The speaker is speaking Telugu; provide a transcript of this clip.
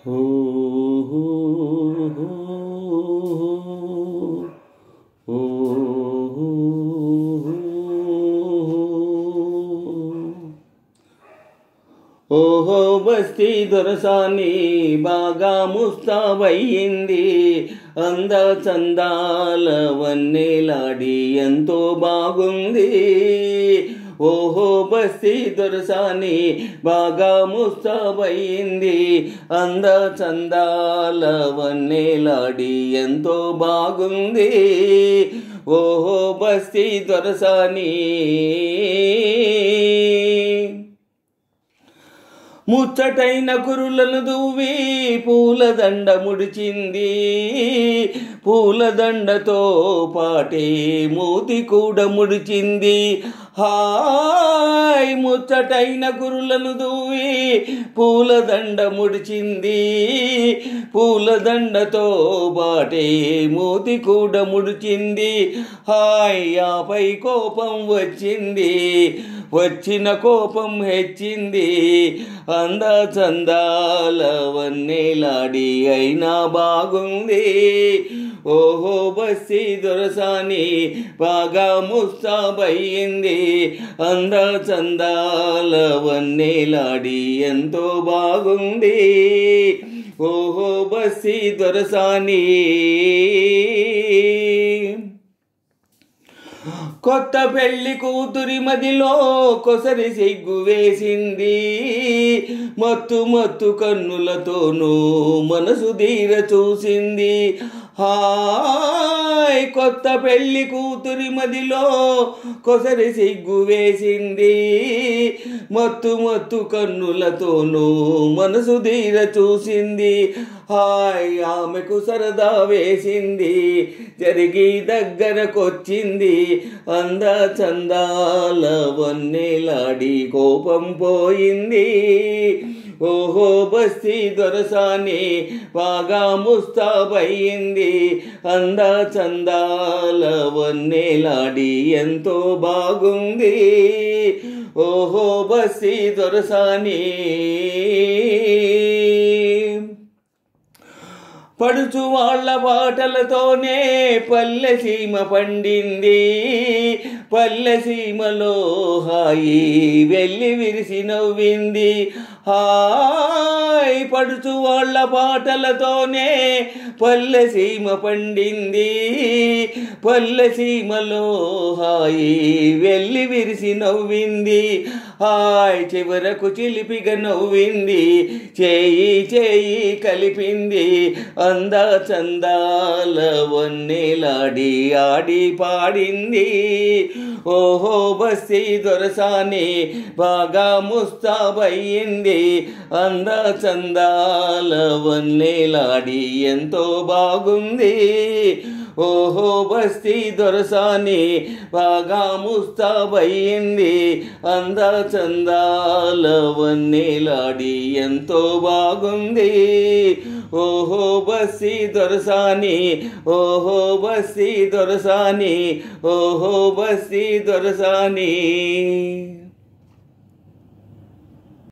ఓ ఓహో బస్తీ దొరసాని బాగా ముస్తాబయ్యింది, అంద చందాల వన్నెలాడి ఎంతో బాగుంది. ఓహో బస్తీ దొరసాని బాగా ముస్తాబయ్యింది, అంద చందాల వన్నెలాడి ఎంతో బాగుంది. ఓహో బస్తీ దొరసాని ముచ్చటైన కురులను దువ్వి పూలదండ ముడిచింది, పూలదండతో పాటే మూతి కూడా ముడిచింది. హాయ్ ముచ్చటైన కురులను దువ్వి పూలదండ ముడిచింది, పూలదండతో పాటే మూతి కూడా ముడిచింది. హాయ్ ఆపై కోపం వచ్చింది, వచ్చిన కోపం హెచ్చింది, అంద చందాల వన్నెలాడి అయినా బాగుంది. ఓహో బస్తీ దొరసాని బాగా ముస్తాబయ్యింది, అంద చందాల వన్నెలాడి ఎంతో బాగుంది. ఓహో బస్తీ దొరసాని కొత్త పెళ్లి కూతురి మదిలో కొసరి సిగ్గు వేసింది, మత్తు మత్తు కన్నులతోనూ మనసు దీర చూసింది. హాయ్ కొత్త పెళ్లి కూతురి మదిలో కొసరి సిగ్గు వేసింది, మత్తు మత్తు కన్నులతోనూ మనసు దీర చూసింది. హాయ్ ఆమెకు సరదా వేసింది, జరిగి దగ్గరకొచ్చింది, అంద చందాల వన్నెలాడి కోపం పోయింది. ఓహో బస్తీ దొరసాని బాగా ముస్తాబయ్యింది, అంద చందాల వన్నెలాడి ఎంతో బాగుంది. ఓహో బస్తీ దొరసాని పడుచు వాళ్ళ పాటలతోనే పల్లె సీమ పండింది, పల్లె సీమలో హాయి వెళ్ళి విరిసి నవ్వింది. హాయ్ పడుచు వాళ్ళ పాటలతోనే పల్లె సీమ పండింది, పల్లె సీమలో హాయి వెళ్ళి విరిసి నవ్వింది. హాయ్ చివరకు చిలిపిగా నవ్వింది, చేయి చేయి కలిపింది, అంద చందాల వన్నెలాడి ఆడి పాడింది. ఓహో బస్తీ దొరసాని బాగా ముస్తాబయ్యింది, అంద చందాల వన్నెలాడి ఎంతో బాగుంది. ఓహో బస్తీ దొరసాని బాగా ముస్తాబయ్యింది, అంద చందాల వన్నెలాడి ఎంతో బాగుంది. ఓహో బస్తీ దొరసాని, ఓహో బస్తీ దొరసాని, ఓహో బస్తీ దొరసాని.